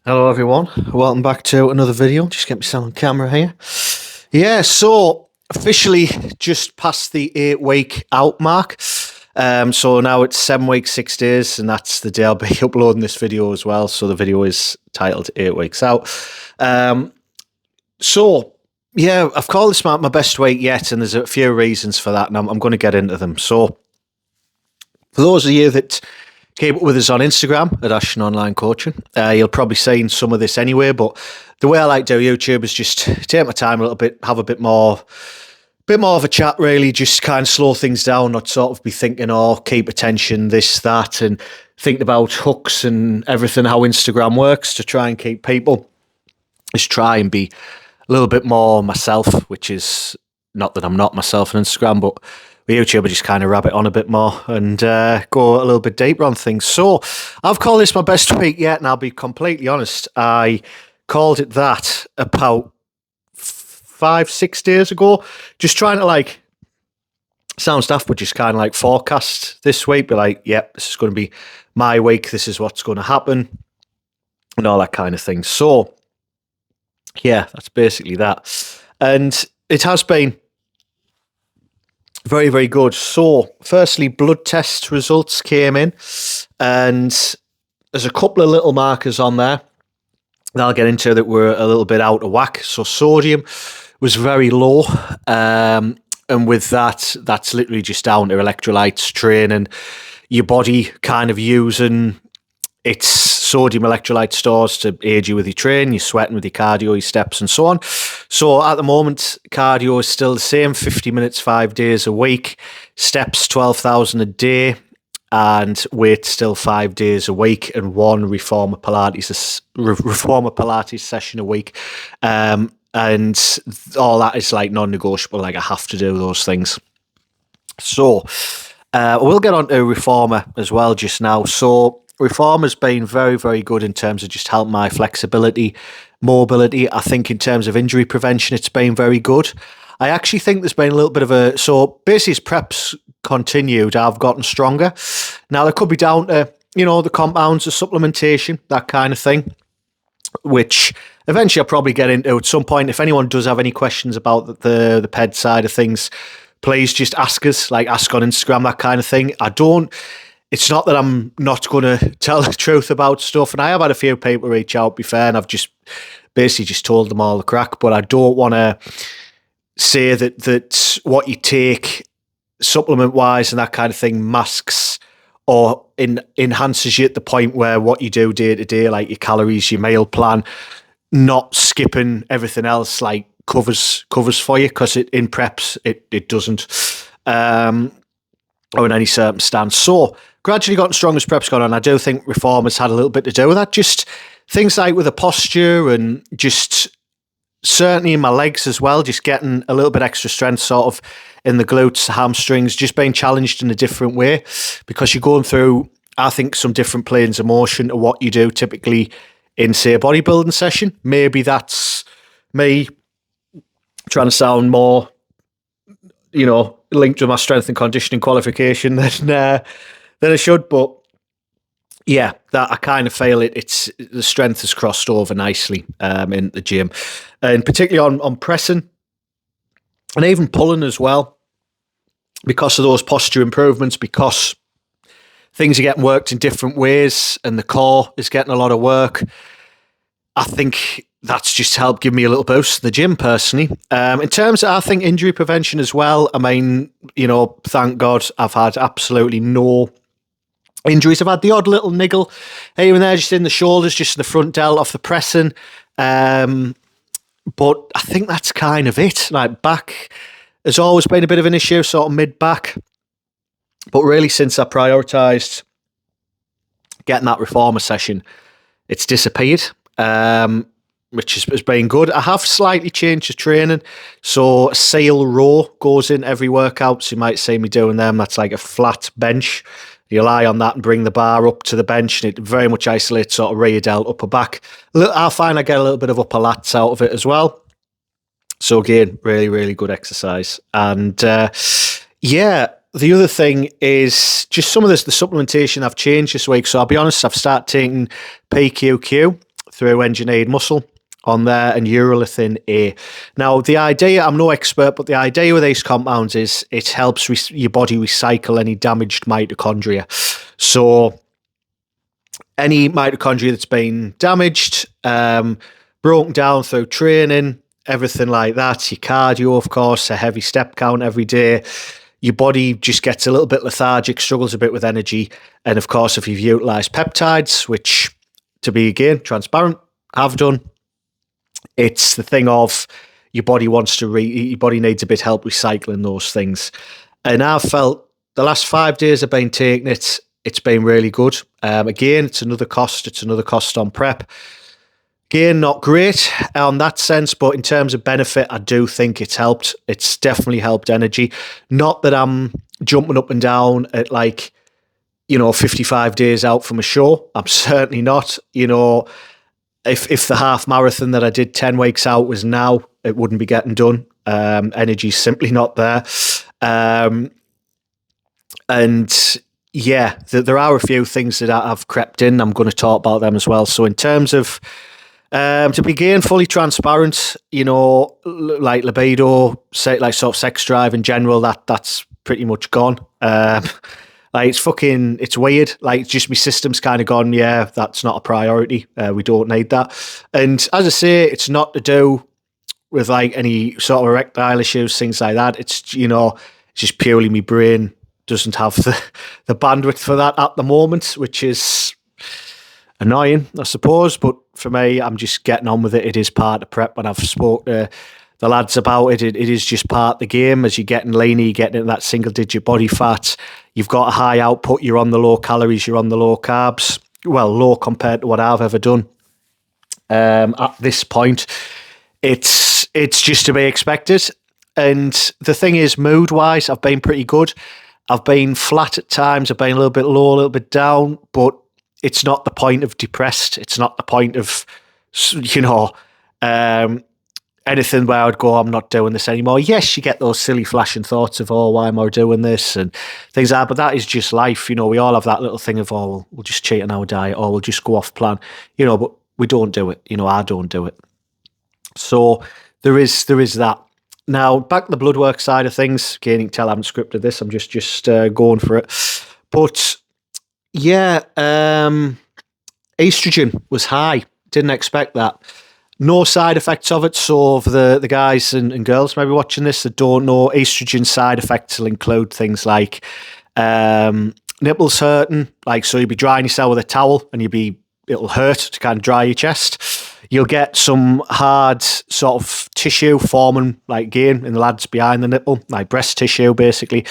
Hello everyone, welcome back to another video. Just get myself on camera here. Yeah, so officially just past the 8 week out mark. So now it's 7 weeks, 6 days, and that's the day I'll be uploading this video as well. So the video is titled 8 weeks out. So yeah, I've called this my best week yet, and there's a few reasons for that, and I'm going to get into them. So for those of you that keep up with us on Instagram at Ashton Online Coaching, you'll probably seen some of this anyway, but the way I like to do YouTube is just take my time a little bit, have a bit more of a chat, really, just kind of slow things down, not sort of be thinking, oh, keep attention, this, that, and thinking about hooks and everything, how Instagram works to try and keep people. Just try and be a little bit more myself, which is not that I'm not myself on Instagram, but with YouTube, I just kind of rabbit on a bit more and go a little bit deeper on things. So I've called this my best week yet, and I'll be completely honest, I called it that about 5-6 days ago, just trying to sounds daft, but just kind of forecast this week, be like, yep, this is going to be my week, this is what's going to happen, and all that kind of thing. So yeah, that's basically that. And it has been very, very good. So, firstly, blood test results came in, and there's a couple of little markers on there that I'll get into that were a little bit out of whack. So, sodium was very low, and with that, that's literally just down to electrolytes, training, your body kind of using its sodium electrolyte stores to aid you with your training, you're sweating with your cardio, your steps, and so on. So at the moment, cardio is still the same, 50 minutes, 5 days a week, steps 12,000 a day, and weight still 5 days a week, and one reformer Pilates session a week. And all that is non-negotiable, I have to do those things. So we'll get on to reformer as well just now. So reformer's been very, very good in terms of just helping my flexibility, mobility. I think in terms of injury prevention, it's been very good. I actually think there's been a little bit of so basically as preps continued, I've gotten stronger. Now, that could be down to, the compounds, the supplementation, that kind of thing, which eventually I'll probably get into at some point. If anyone does have any questions about the PED side of things, please just ask us, ask on Instagram, that kind of thing. It's not that I'm not going to tell the truth about stuff, and I have had a few people reach out, be fair, and I've just basically just told them all the crack, but I don't want to say that what you take supplement-wise and that kind of thing masks or enhances you at the point where what you do day to day, like your calories, your meal plan, not skipping everything else, covers for you, because in preps, it doesn't. Or in any circumstance. So gradually gotten strong as prep's gone on. I do think reform has had a little bit to do with that. Just things like with the posture and just certainly in my legs as well, just getting a little bit extra strength sort of in the glutes, hamstrings, just being challenged in a different way, because you're going through, I think, some different planes of motion to what you do typically in, say, a bodybuilding session. Maybe that's me trying to sound more, linked with my strength and conditioning qualification than I should, but yeah, that I kind of feel it's the strength has crossed over nicely in the gym, and particularly on pressing and even pulling as well, because of those posture improvements, because things are getting worked in different ways and the core is getting a lot of work. I think that's just helped give me a little boost in the gym personally. In terms of, I think, injury prevention as well, I mean, thank God I've had absolutely no injuries. I've had the odd little niggle here and there, just in the shoulders, just in the front delt off the pressing. But I think that's kind of it. Back has always been a bit of an issue, sort of mid-back. But really, since I prioritised getting that reformer session, it's disappeared. Which has been good. I have slightly changed the training. So sail row goes in every workout. So you might see me doing them. That's like a flat bench. You lie on that and bring the bar up to the bench, and it very much isolates sort of rear delt, upper back. I find I get a little bit of upper lats out of it as well. So again, really, really good exercise. And yeah, the other thing is just some of the supplementation I've changed this week. So I'll be honest, I've started taking PQQ through engineered muscle on there and urolithin A. Now, the idea, I'm no expert, but the idea with these compounds is it helps your body recycle any damaged mitochondria. So any mitochondria that's been damaged, broken down through training, everything like that, your cardio, of course, a heavy step count every day, your body just gets a little bit lethargic, struggles a bit with energy. And of course, if you've utilised peptides, which, to be again transparent, have done, it's the thing of your body your body needs a bit of help recycling those things. And I've felt the last 5 days I've been taking it, it's been really good. Again, it's another cost on prep. Again, not great on that sense, but in terms of benefit, I do think it's helped. It's definitely helped energy. Not that I'm jumping up and down at 55 days out from a show. I'm certainly not. If the half marathon that I did 10 weeks out was now, it wouldn't be getting done. Energy's simply not there. And yeah, there are a few things that I've crept in. I'm going to talk about them as well. So in terms of, to begin fully transparent, like libido, sort of sex drive in general, that's pretty much gone. It's weird. Just my system's kind of gone, yeah, that's not a priority. We don't need that. And as I say, it's not to do with any sort of erectile issues, things like that. It's, it's just purely my brain doesn't have the bandwidth for that at the moment, which is annoying, I suppose. But for me, I'm just getting on with it. It is part of prep. When I've spoke to the lads about it, it is just part of the game. As you're getting leaner, you're getting into that single-digit body fat. You've got a high output. You're on the low calories. You're on the low carbs. Well, low compared to what I've ever done. At this point, it's just to be expected. And the thing is, mood-wise, I've been pretty good. I've been flat at times. I've been a little bit low, a little bit down, but it's not the point of depressed. It's not the point of, anything where I would go, I'm not doing this anymore. Yes, you get those silly flashing thoughts of, why am I doing this? And things like that, but that is just life. We all have that little thing of, we'll just cheat on our diet, or we'll just go off plan, but we don't do it. I don't do it. So there is that. Now, back to the blood work side of things. Again, you can tell I haven't scripted this. I'm just going for it. But yeah, estrogen was high. Didn't expect that. No side effects of it. So for the guys and girls maybe watching this that don't know, estrogen side effects will include things like nipples hurting. So you'll be drying yourself with a towel and it'll hurt to kind of dry your chest. You'll get some hard sort of tissue forming, again, in the lads behind the nipple, like breast tissue, basically.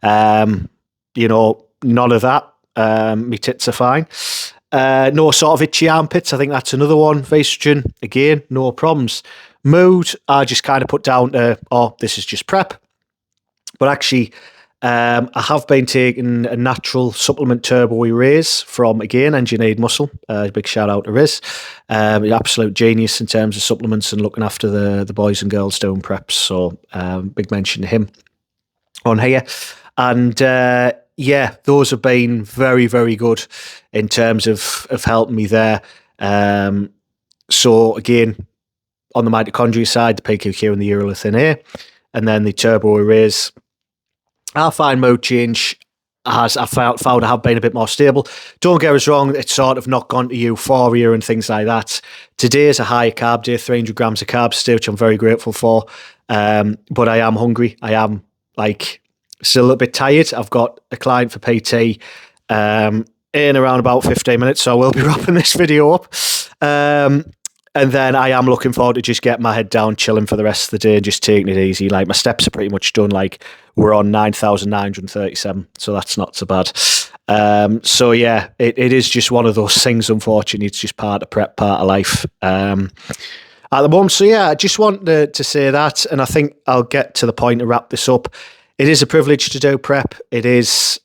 None of that. My tits are fine. No sort of itchy armpits. I think that's another one for estrogen. Again, no problems. Mood, I just kind of put down to, this is just prep. But actually, I have been taking a natural supplement turbo raise from, again, Engineered Muscle. Big shout out to Riz. Absolute genius in terms of supplements and looking after the boys and girls doing preps. So big mention to him on here. And those have been very, very good in terms of helping me there. So again, on the mitochondria side, the PQQ and the urolithin A, and then the turbo raise. I find mood change I found I have been a bit more stable. Don't get us wrong, it's sort of not gone to euphoria and things like that. Today is a high carb day, 300 grams of carbs today, which I'm very grateful for. But I am hungry. I am still a little bit tired. I've got a client for PT in around about 15 minutes, so I will be wrapping this video up. And then I am looking forward to just getting my head down, chilling for the rest of the day and just taking it easy. My steps are pretty much done. We're on 9,937, so that's not so bad. So yeah, it is just one of those things, unfortunately. It's just part of prep, part of life at the moment. So yeah, I just want to say that, and I think I'll get to the point to wrap this up. It is a privilege to do prep. It is...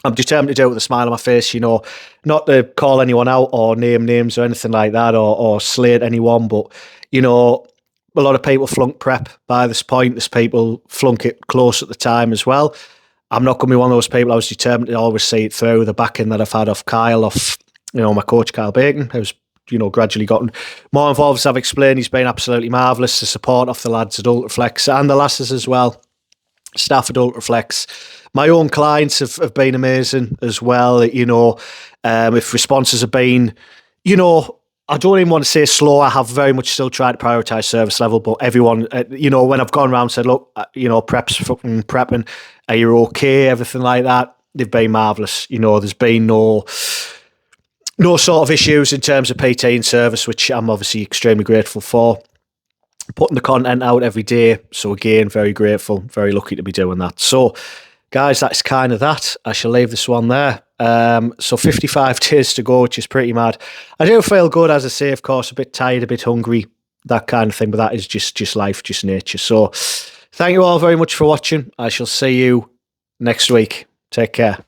I'm determined to do it with a smile on my face, not to call anyone out or name names or anything like that or slate anyone, but, a lot of people flunk prep by this point. There's people flunk it close at the time as well. I'm not going to be one of those people. I was determined to always see it through. The backing that I've had off Kyle, my coach Kyle Bacon, who's gradually gotten more involved. As I've explained, he's been absolutely marvellous. The support of the lads at Ultraflex and the lasses as well. Staff at Ultraflex. My own clients have been amazing as well. If responses have been, I don't even want to say slow. I have very much still tried to prioritise service level, but everyone, when I've gone around and said, look, prep's fucking prepping, are you okay? Everything like that, they've been marvellous. There's been no sort of issues in terms of PT and service, which I'm obviously extremely grateful for. Putting the content out every day. So again, very grateful, very lucky to be doing that. So guys, that's kind of that. I shall leave this one there. So 55 days to go, which is pretty mad. I do feel good, as I say, of course, a bit tired, a bit hungry, that kind of thing, but that is just life, just nature. So thank you all very much for watching. I shall see you next week. Take care.